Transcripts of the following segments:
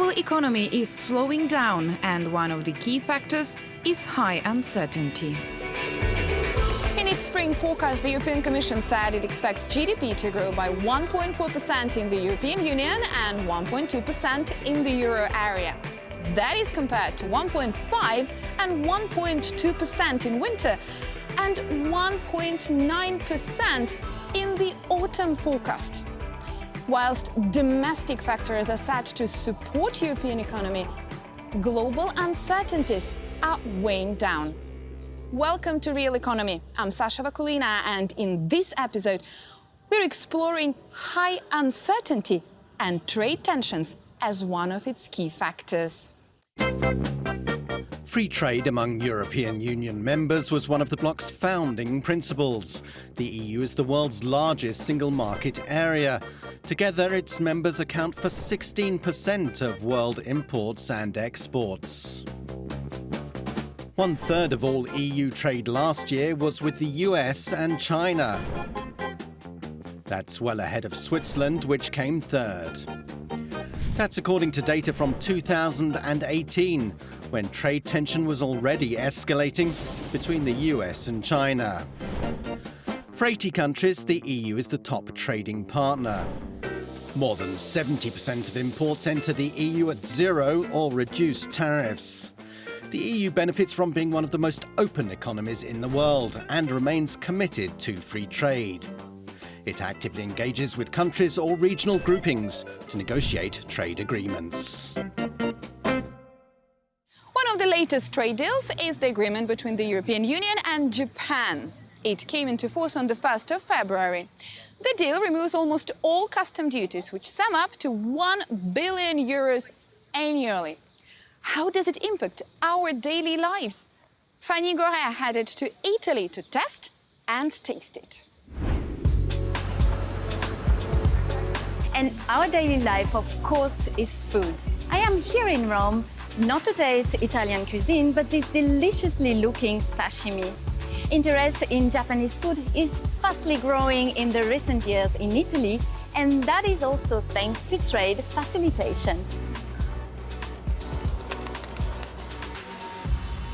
global economy is slowing down, and one of the key factors is high uncertainty. In its spring forecast, the European Commission said it expects GDP to grow by 1.4% in the European Union and 1.2% in the euro area. That is compared to 1.5% and 1.2% in winter and 1.9% in the autumn forecast. Whilst domestic factors are set to support European economy, global uncertainties are weighing down. Welcome to Real Economy. I'm Sasha Vakulina, and in this episode, we're exploring high uncertainty and trade tensions as one of its key factors. Free trade among European Union members was one of the bloc's founding principles. The EU is the world's largest single market area. Together, its members account for 16% of world imports and exports. 1/3 of all EU trade last year was with the US and China. That's well ahead of Switzerland, which came third. That's according to data from 2018, when trade tension was already escalating between the US and China. For 80 countries, the EU is the top trading partner. More than 70% of imports enter the EU at zero or reduced tariffs. The EU benefits from being one of the most open economies in the world and remains committed to free trade. It actively engages with countries or regional groupings to negotiate trade agreements. One of the latest trade deals is the agreement between the European Union and Japan. It came into force on the 1st of February. The deal removes almost all custom duties, which sum up to 1 billion euros annually. How does it impact our daily lives? Fanny Goret headed to Italy to test and taste it. And our daily life, of course, is food. I am here in Rome, not to taste Italian cuisine, but this deliciously looking sashimi. Interest in Japanese food is fastly growing in the recent years in Italy, and that is also thanks to trade facilitation.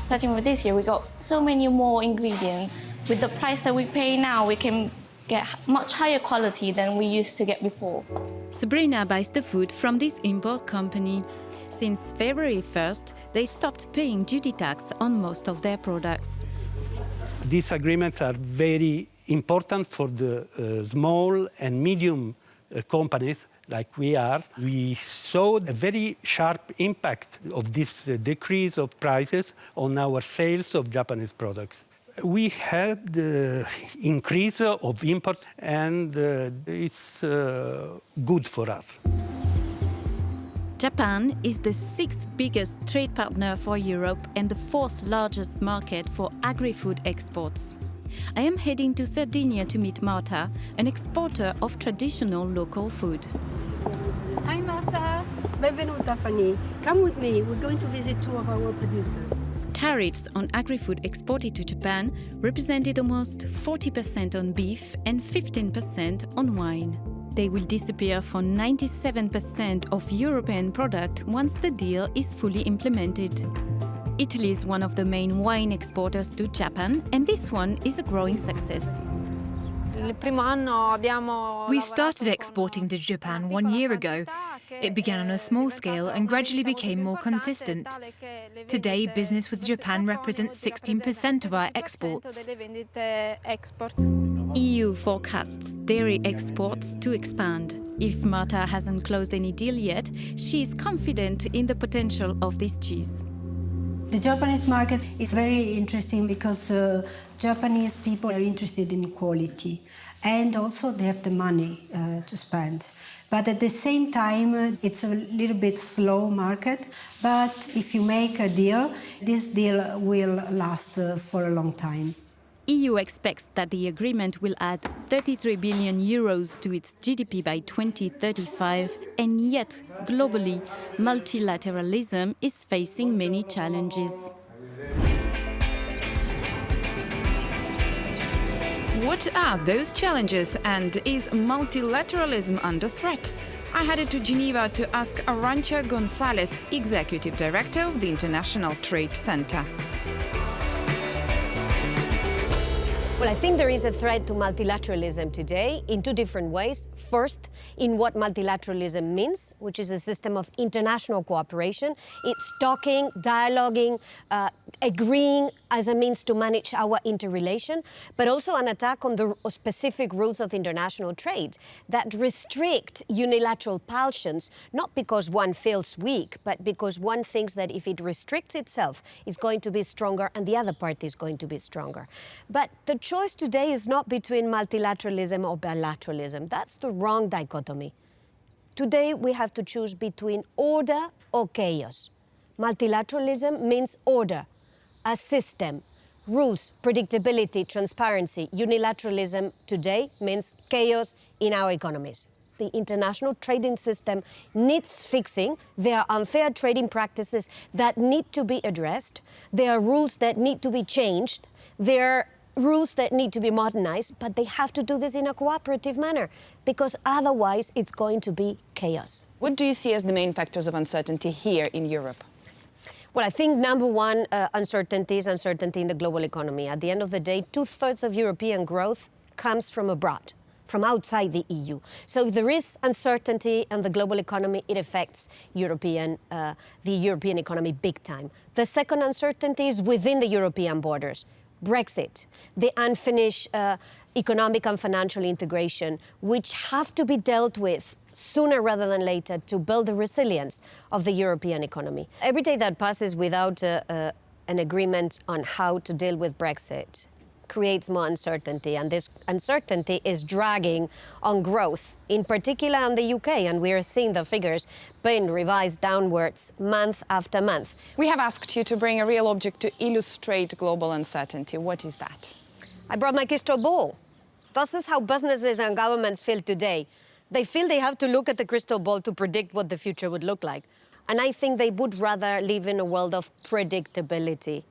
Starting with this year, we got so many more ingredients. With the price that we pay now, we can get much higher quality than we used to get before. Sabrina buys the food from this import company. Since February 1st, they stopped paying duty tax on most of their products. These agreements are very important for the small and medium companies like we are. We saw a very sharp impact of this decrease of prices on our sales of Japanese products. We had the increase of import, and it's good for us. Japan is the 6th biggest trade partner for Europe and the 4th largest market for agri-food exports. I am heading to Sardinia to meet Marta, an exporter of traditional local food. Hi, Marta. Benvenuta, Fanny. Come with me. We're going to visit two of our producers. Tariffs on agri-food exported to Japan represented almost 40% on beef and 15% on wine. They will disappear for 97% of European product once the deal is fully implemented. Italy is one of the main wine exporters to Japan, and this one is a growing success. We started exporting to Japan 1 year ago. It began on a small scale and gradually became more consistent. Today, business with Japan represents 16% of our exports. EU forecasts dairy exports to expand. If Marta hasn't closed any deal yet, she is confident in the potential of this cheese. The Japanese market is very interesting because Japanese people are interested in quality, and also they have the money to spend. But at the same time, it's a little bit slow market. But if you make a deal, this deal will last for a long time. EU expects that the agreement will add 33 billion euros to its GDP by 2035, and yet, globally, multilateralism is facing many challenges. What are those challenges, and is multilateralism under threat? I headed to Geneva to ask Arantxa González, Executive Director of the International Trade Center. Well, I think there is a threat to multilateralism today in two different ways. First, in what multilateralism means, which is a system of international cooperation. It's talking, dialoguing, agreeing as a means to manage our interrelation, but also an attack on the specific rules of international trade that restrict unilateral pulsions, not because one feels weak, but because one thinks that if it restricts itself, it's going to be stronger and the other party is going to be stronger. But the choice today is not between multilateralism or bilateralism. That's the wrong dichotomy. Today we have to choose between order or chaos. Multilateralism means order, a system, rules, predictability, transparency. Unilateralism today means chaos in our economies. The international trading system needs fixing. There are unfair trading practices that need to be addressed. There are rules that need to be changed. There are rules that need to be modernized, but they have to do this in a cooperative manner because otherwise it's going to be chaos. What do you see as the main factors of uncertainty here in Europe? Well, I think number one, uncertainty in the global economy. At the end of the day, 2/3 of European growth comes from abroad, from outside the EU. So if there is uncertainty in the global economy, it affects the European economy big time. The second uncertainty is within the European borders. Brexit, the unfinished economic and financial integration, which have to be dealt with sooner rather than later to build the resilience of the European economy. Every day that passes without an agreement on how to deal with Brexit creates more uncertainty, and this uncertainty is dragging on growth, in particular in the UK, and we are seeing the figures being revised downwards month after month. We have asked you to bring a real object to illustrate global uncertainty. What is that? I brought my crystal ball. This is how businesses and governments feel today. They feel they have to look at the crystal ball to predict what the future would look like. And I think they would rather live in a world of predictability.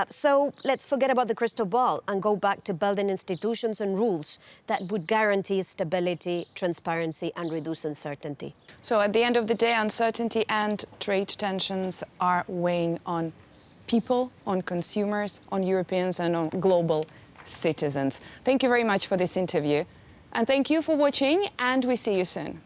So let's forget about the crystal ball and go back to building institutions and rules that would guarantee stability, transparency, and reduce uncertainty. So at the end of the day, uncertainty and trade tensions are weighing on people, on consumers, on Europeans, and on global citizens. Thank you very much for this interview. And thank you for watching, and we see you soon.